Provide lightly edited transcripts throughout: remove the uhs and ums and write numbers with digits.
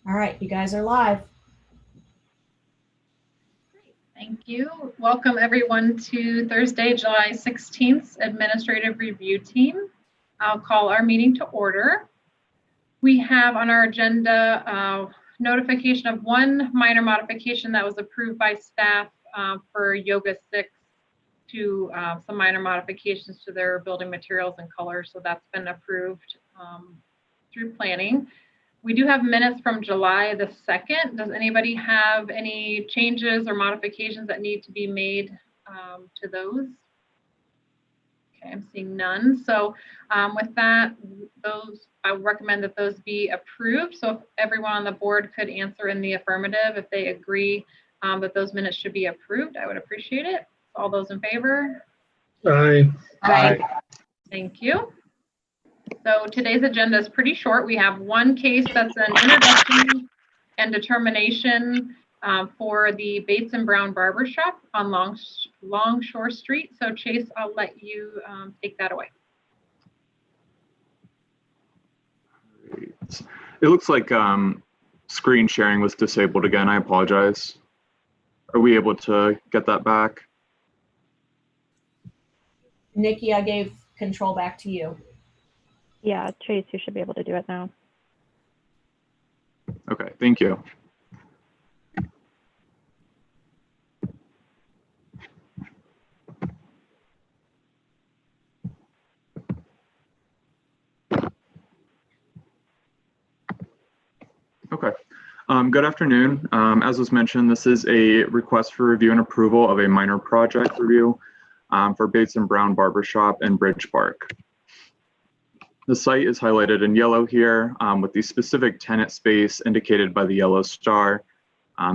All right, you guys are live. Thank you. Welcome everyone to Thursday, July 16th Administrative Review Team. I'll call our meeting to order. We have on our agenda notification of one minor modification that was approved by staff for Yoga 6 to some minor modifications to their building materials and colors. So that's been approved through planning. We do have minutes from July the 2nd. Does anybody have any changes or modifications that need to be made to those? Okay, I'm seeing none. So with that, I would recommend that those be approved. So if everyone on the board could answer in the affirmative if they agree that those minutes should be approved, I would appreciate it. All those in favor? Aye. Aye. Thank you. So today's agenda is pretty short. We have one case that's an introduction and determination for the Bates and Brown Barbershop on Longshore Street. So Chase, I'll let you take that away. It looks like screen sharing was disabled again. I apologize. Are we able to get that back? Nikki, I gave control back to you. Yeah, Chase, you should be able to do it now. Okay, thank you. Okay, good afternoon. As was mentioned, this is a request for review and approval of a minor project review for Bates and Brown Barbershop in Bridge Park. The site is highlighted in yellow here with the specific tenant space indicated by the yellow star.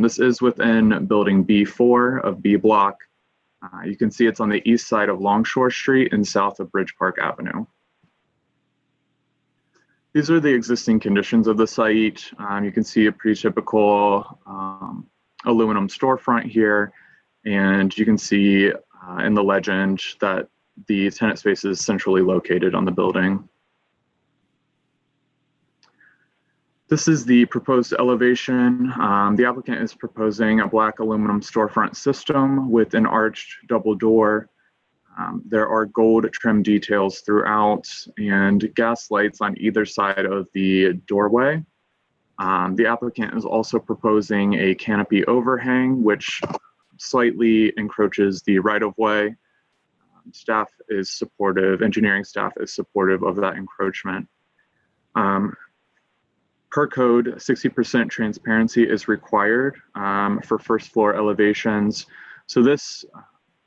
This is within building B4 of B block. You can see it's on the east side of Longshore Street and south of Bridge Park Avenue. These are the existing conditions of the site. You can see a pretty typical aluminum storefront here, and you can see in the legend that the tenant space is centrally located on the building. This is the proposed elevation. The applicant is proposing a black aluminum storefront system with an arched double door. There are gold trim details throughout and gas lights on either side of the doorway. The applicant is also proposing a canopy overhang, which slightly encroaches the right-of-way. Staff is supportive, engineering staff is supportive of that encroachment. Per code, 60% transparency is required for first floor elevations. So this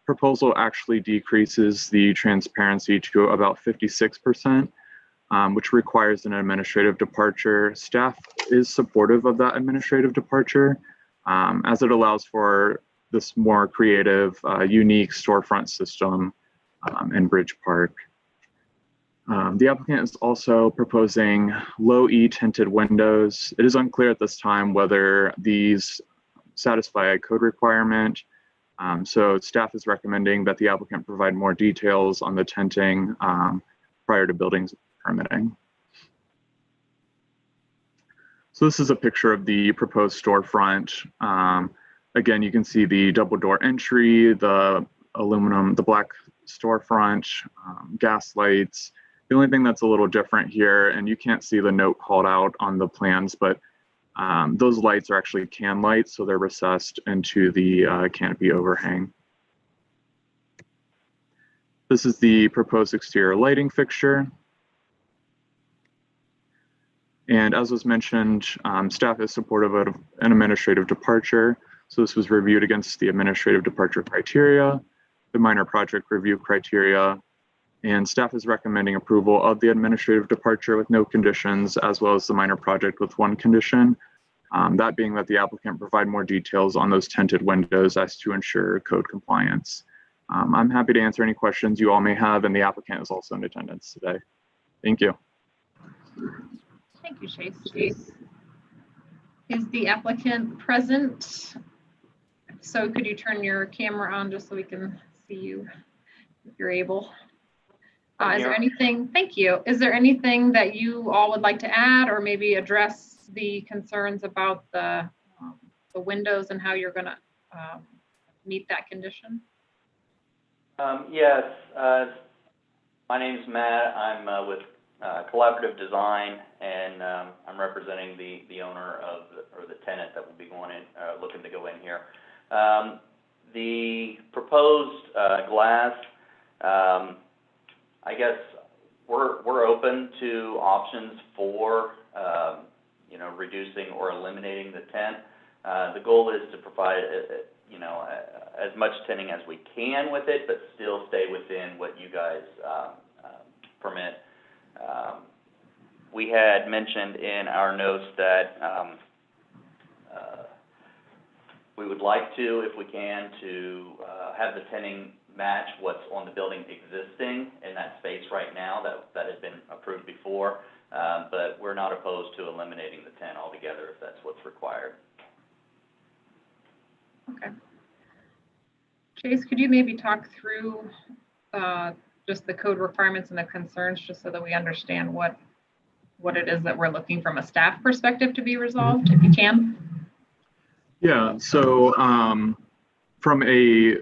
proposal actually decreases the transparency to about 56%, which requires an administrative departure. Staff is supportive of that administrative departure as it allows for this more creative, unique storefront system in Bridge Park. The applicant is also proposing low E tinted windows. It is unclear at this time whether these satisfy a code requirement. So staff is recommending that the applicant provide more details on the tinting prior to building permitting. So this is a picture of the proposed storefront. Again, you can see the double door entry, the aluminum, the black storefront, gas lights. The only thing that's a little different here, and you can't see the note called out on the plans, but those lights are actually can lights, so they're recessed into the canopy overhang. This is the proposed exterior lighting fixture. And as was mentioned, staff is supportive of an administrative departure. So this was reviewed against the administrative departure criteria, the minor project review criteria, and staff is recommending approval of the administrative departure with no conditions, as well as the minor project with one condition. That being that the applicant provide more details on those tinted windows as to ensure code compliance. I'm happy to answer any questions you all may have, and the applicant is also in attendance today. Thank you. Thank you, Chase. Is the applicant present? So could you turn your camera on just so we can see you if you're able? Is there anything, thank you. Is there anything that you all would like to add or maybe address the concerns about the windows and how you're going to meet that condition? Yes, my name's Matt. I'm with Collaborative Design, and I'm representing the owner of or the tenant that will be going in, looking to go in here. The proposed glass, I guess we're open to options for reducing or eliminating the tent. The goal is to provide as much tinting as we can with it, but still stay within what you guys permit. We had mentioned in our notes that we would like to, if we can, to have the tinting match what's on the building existing in that space right now that has been approved before, but we're not opposed to eliminating the tent altogether if that's what's required. Okay. Chase, could you maybe talk through just the code requirements and the concerns, just so that we understand what it is that we're looking from a staff perspective to be resolved, if you can? Yeah, so from a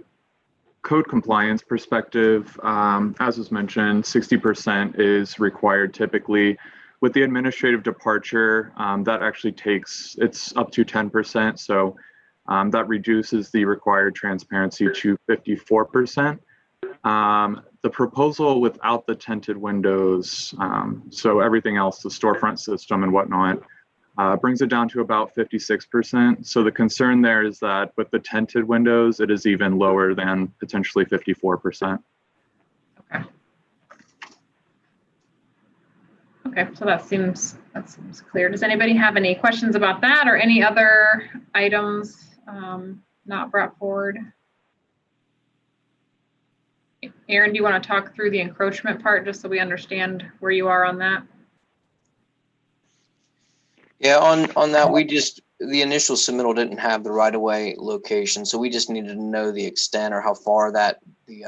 code compliance perspective, as was mentioned, 60% is required typically. With the administrative departure, that actually it's up to 10%. So that reduces the required transparency to 54%. The proposal without the tinted windows, so everything else, the storefront system and whatnot, brings it down to about 56%. So the concern there is that with the tinted windows, it is even lower than potentially 54%. Okay. Okay, so that seems clear. Does anybody have any questions about that or any other items not brought forward? Aaron, do you want to talk through the encroachment part just so we understand where you are on that? Yeah, on that, the initial submittal didn't have the right-of-way location, so we just needed to know the extent or how far that the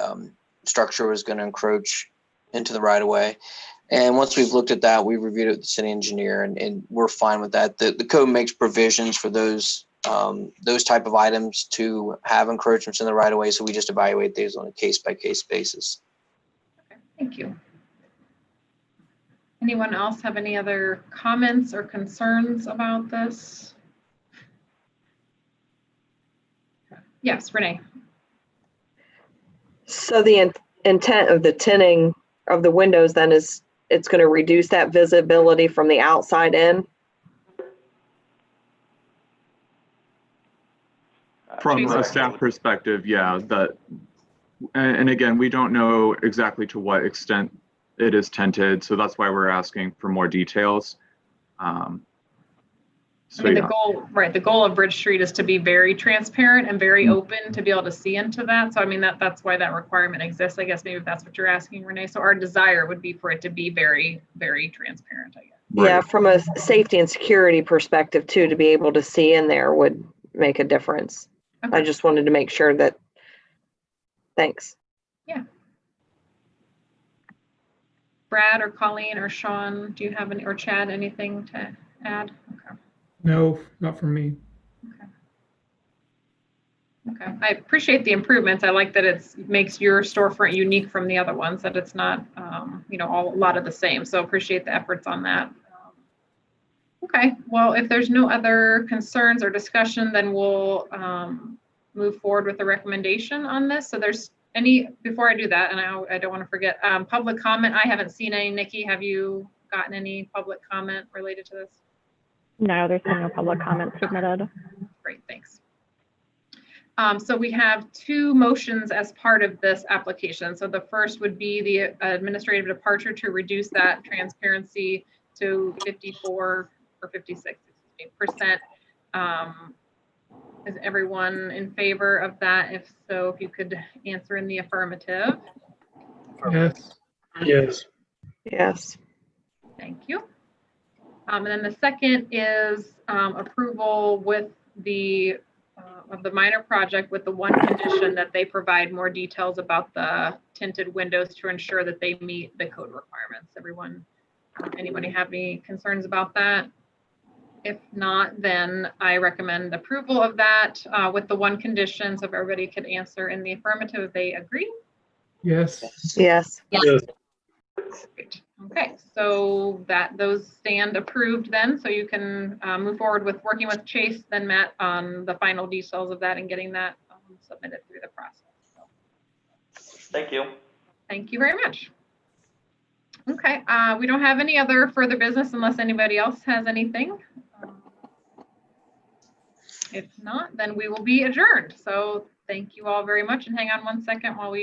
structure was going to encroach into the right-of-way. And once we've looked at that, we reviewed it with the city engineer, and we're fine with that. The code makes provisions for those type of items to have encroachments in the right-of-way, so we just evaluate these on a case-by-case basis. Okay, thank you. Anyone else have any other comments or concerns about this? Yes, Renee. So the intent of the tinting of the windows then is it's going to reduce that visibility from the outside in? From a staff perspective, yeah, and again, we don't know exactly to what extent it is tinted, so that's why we're asking for more details. So I mean, the goal of Bridge Street is to be very transparent and very open to be able to see into that. So I mean, that's why that requirement exists. I guess maybe if that's what you're asking, Renee. So our desire would be for it to be very, very transparent, I guess. Yeah, Right. from a safety and security perspective too, to be able to see in there would make a difference. Okay. I just wanted to make sure that, thanks. Yeah. Brad or Colleen or Sean, do you have any, or Chad, anything to add? Okay. No, not from me. Okay. I appreciate the improvements. I like that it makes your storefront unique from the other ones, that it's not, a lot of the same. So appreciate the efforts on that. Okay. Well, if there's no other concerns or discussion, then we'll move forward with the recommendation on this. So before I do that, and I don't want to forget, public comment. I haven't seen any. Nikki, have you gotten any public comment related to this? No, there's been no public comment submitted. Great, thanks. So we have two motions as part of this application. So the first would be the administrative departure to reduce that transparency to 54 or 56%. Is everyone in favor of that? If so, if you could answer in the affirmative. Yes. Yes. Yes. Thank you. And then the second is approval with the of the minor project with the one condition that they provide more details about the tinted windows to ensure that they meet the code requirements. Everyone, anybody have any concerns about that? If not, then I recommend approval of that with the one condition. So if everybody could answer in the affirmative, if they agree. Yes. Yes. Yes. Great. Okay, so those stand approved then, so you can move forward with working with Chase, then Matt, on the final details of that and getting that submitted through the process. So, Thank you. thank you very much. Okay, we don't have any other further business unless anybody else has anything. If not, then we will be adjourned. So thank you all very much, and hang on one second while we